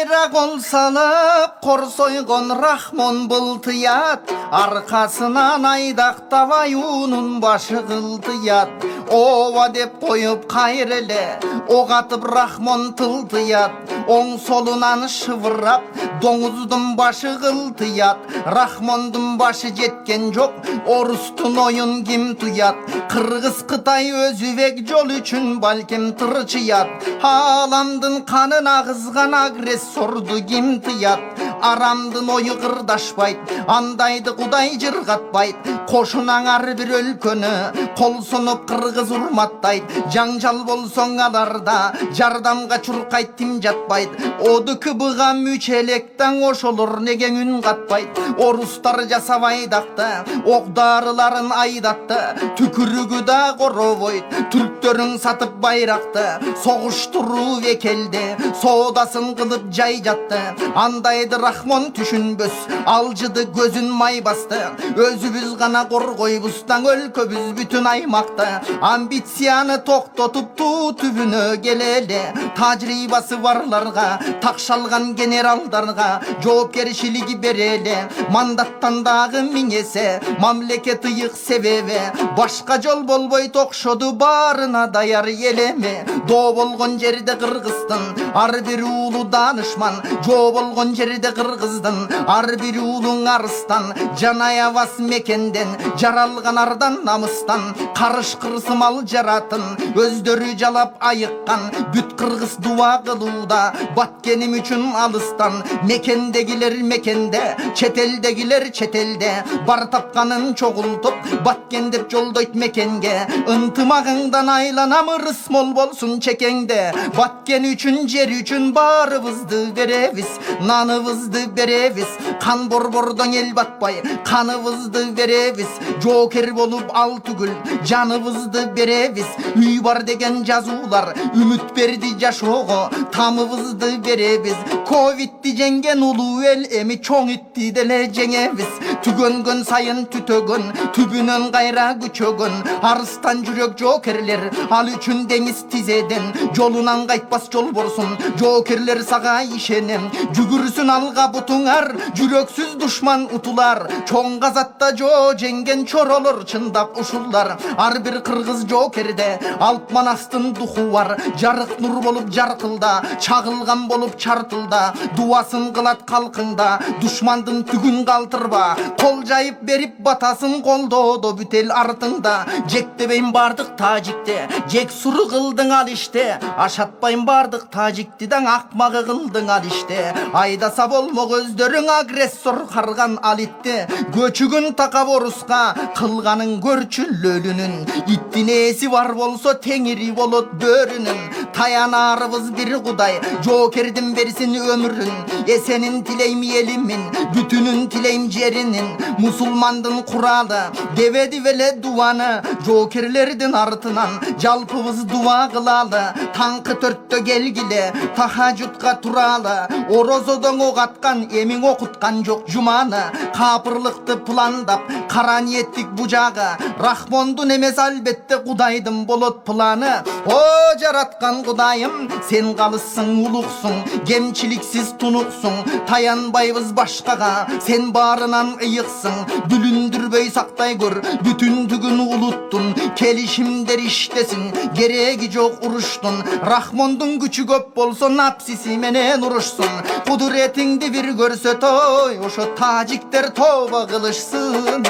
Майра кол салып, кор сойгон Рахмон былтыят, аркасынан айдактап аюунун башы кылтыят. Ова деп коюп кайыр эле, ок атып Рахмон тылтыят. Оң солунан шывырап, доңуздун башы кылтыят. Рахмондун башы жеткен жок, орустун оюн ким туят? Кыргыз Кытай өзүбек жол үчүн балким тырчыят. Аламдын канын агызган агрессорду ким тыят? Арамдын ою кырдашпайт, андайды Кудай жыргатпайт. Кошунаң ар бир өлкөнү кол сунуп кыргыз урматтайт. Жаңжал болсоң аларда жардамга чуркайт, тим жатпайт. ОДКБга мүчелектен ошолор неге үн катпайт? Орустар жасап айдакты, ок дарыларын айдатты. Түкүрүгү да коробойт, түрктөрүң сатып байракты. Согуштуруу векелди, соодасын кылып жай жатты. Андайды Рахмон түшүнбөс, алжыды көзүн май басты. Өзүбүз гана коргойбуз таң өлкөбүз бүтүн аймакты. Амбицияны токтотуп туу түбүнө келели. Тажрыйбасы барларга, такшалган генералдарга жоопкерчилиги берели. Мандаттан дагы миңесе мамлекет ыйык себеби. Башка жол болбойт окшоду баарына даяр элеме. Доо болгон жерде Кыргыздын ар бир уулу данышман, жоо болгон жерде Кыргыздын ар бир уулуң арыстан. Жан аябас мекенден жаралган ардан намыстан, карыш кырсымал жаратын өздөрү жалап айыккан. Бүт Кыргыз дуа кылууда баткеним үчүн алыстан. Мекендегилер мекенде, четелдегилер четелде, бар тапканын чогултуп баткен деп жолдойт мекенге. Ынтымагыңдан айланам ырыс мол болсун чекеңде. Баткен үчүн жер үчүн баарыбызды беребиз, наныбызды беребиз. Кан борбордон эл батпай каныбызды беребиз. Жоокер болуп ал түгүл жаныбызды беребиз. Үй бар деген жазуулар үмүт берди жашоого, тамыбызды беребиз. Ковидти жеңген улуу эл эми чоң итти деле жеңебиз. Түгөнгөн сайын түтөгөн, түбүнөн кайра күчөгөн. Арыстан жүрөк жоокерлер ал үчүн деңиз тизеден. Жолунан кайтпас жол болсун, жоокерлер сага ишенем. Жүгүрсүн алга бутуңар, жүрөксүз душман утулар. Чоң казатта жоо жеңген чоролор чындап ушулар. Ар бир кыргыз жоокерде алп манастын духу бар. Жарык нур болуп жаркылда, чагылган болуп чартылда. Дуасын кылат калкыңда, душмандын түгүн калтырба. Кол жайып берип батасын колдоодо бүт эл артыңда. Жектебейм бардык тажикте, жек суру кылдың ал иште. Ашатпайм бардык тажикти даң акмагы кылдың ал иште. Айдаса болмок өздөрүң агрессор карган ал итти. Көчүгүн такап оруска кылганын көрчүлөлүнүн. Иттин ээси бар болсо теңири болот бөрүнүн. Таянарыбыз бир Кудай, жоокердин берсин өмүрүн. Эсенин тилейм элимин, бүтүнүн тилейм жеринин. Мусулмандын куралы дебеди беле дуаны. Жоокерлердин артынан жалпыбыз дуа кылалы. Таңкы төрттө келгиле, тахажутка туралы. Орозодон ок аткан эмиң окуткан жок жуманы. Капырлыкты пландап кара ниеттик бужагы. Рахмондун эмес албетте Кудайдын болот планы. О жараткан Кудайым, сен калыссың улуксуң, кемчиликсиз тунуксуң. Таянбайбыз башкага, сен баарынан ыйыксың. Бүлүндүрбөй сактай көр бүтүн түгүн улуттун. Келишимдер иштесин, кереги жок уруштун. Рахмондун күчү көп болсо напсиси менен урушсун. Кудуретиңди бир көрсөт ой, ошо тажиктер тоба кылышсын.